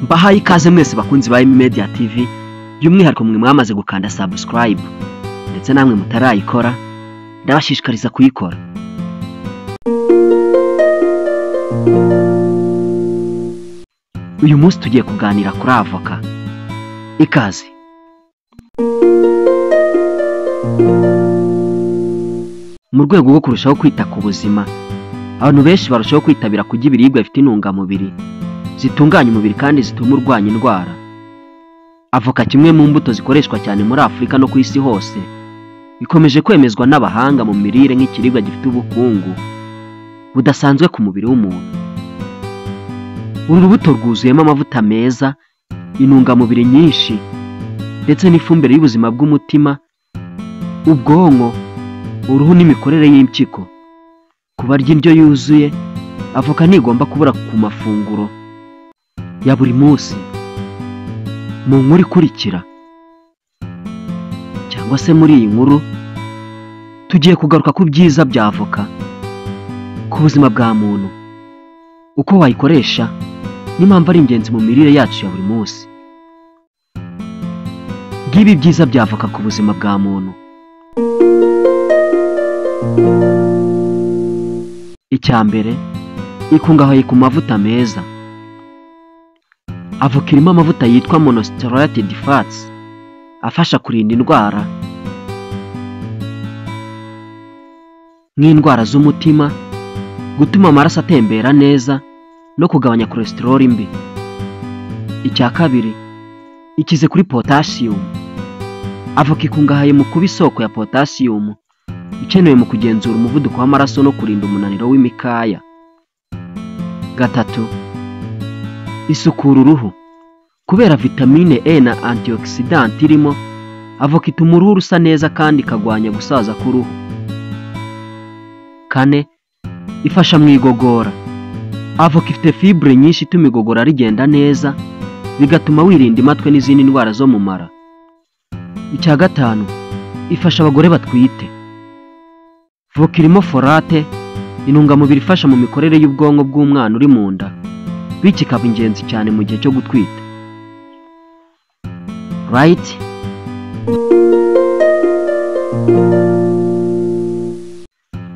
Mbahaye ikaze mwese bakunzi ba Media TV, by'umwihariko mwe mwamaze gukanda subscribe ndetse namwe mutarayikora ndabashishikariza kuyikora. Uyu munsi tugiye kuganira kuri avoka. Ikaze. Mu rwego rwo kurushaho kwita ku buzima, abantu benshi barushaho kwitabira kurya ibiribwa bifite intungamubiri zitunganya umubiri kandi zituma urwanya indwara. Avoka, kimwe mu mbuto zikoreshwa cyane muri Afurika no ku isi hose, bikomeje kwemezwa n'abahanga mu mirire nk'ikiribwa gifite ubukungu budasanzwe ku mubiri w'umuntu. Uru rubuto rwuzuyemo amavuta meza, intungamubiri nyinshi ndetse n'ifumbire y'ubuzima bw'umutima, ubwonko, uruhu n'imikorere y'impyiko. Ku barya indyo yuzuye, avoka ntigomba kubura ku mafunguro ya buri munsi. Mu nkuru ikurikira cyangwa se muri iyi nkuru tugiye kugaruka ku byiza bya avoka ku buzima bwa muntu, uko wayikoresha n'impamvu ari ingenzi mu mirire yacu ya buri munsi. Ngibi byiza bya avoka ku buzima bwa muntu. Icya mbere, ikungahaye ku mavuta meza. Avoka irimo amavuta yitwa monosaturated fats afasha kurinda indwara nk'indwara z'umutima, gutuma amaraso atembera neza no kugabanya cholesterol mbi. Icya kabiri, ikize kuri potassium. Avoka ikungahaye mu kuba isoko ya potassium ikenewe mu kugenzura umuvuduko w'amaraso no kurinda umunaniro w'imikaya. Gatatu, isukura uruhu. Kubera vitamine E na antioxidant irimo, avoka ituma uruhu rusa neza kandi ikagwanya gusaza k'uruhu. Kane, ifasha mu igogora. Avoka ifite fibre nyinshi ituma igogora rigenda neza, bigatuma wirinda imatwe n'izindi ndwara zo mu mara. Icya gatanu, ifasha abagore batwite. Avoka irimo folate, intungamubiri ifasha mu mikorere y'ubwonko bw'umwana uri mu nda, bityo ikaba ingenzi cyane mu gihe cyo gutwita. Right?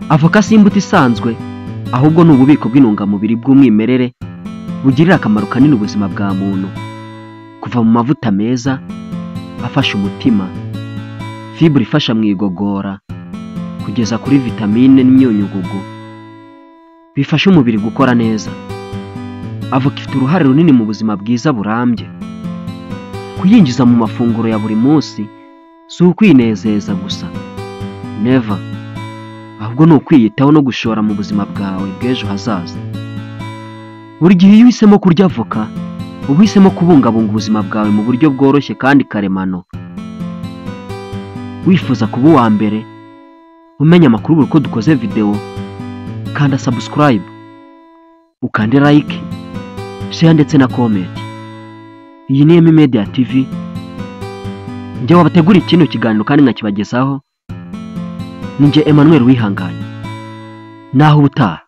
Avoka si imbuto isanzwe, ahubwo ni ububiko bw'intungamubiri bw'umwimerere bugirira akamaro kanini ubuzima bwa muntu, kuva mu mavuta meza afasha umutima, fibre ifasha mu igogora, kugeza kuri vitamine n'imyunyugugu bifasha umubiri gukora neza. Avoka ifite uruhare runini mu buzima bwiza burambye. Kuyinjiza mu mafunguro ya buri munsi si ukwinezeza gusa, never, ahubwo ni ukwiyitaho no gushora mu buzima bwawe bw'ejo hazaza. Buri gihe iyo uhisemo kurya avoka, uba uhisemo kubungabunga ubuzima bwawe mu buryo bworoshye kandi karemano. Wifuza kuba uwa mbere umenya amakuru buri uko dukoze video, kanda subscribe, ukande like, share ndetse na comment. Iyi ni Media TV, njye wabategura ikintu kiganiro kandi nkakibagezaho. Ninjye Emmanuel Wihanganye. Naho ubutaha.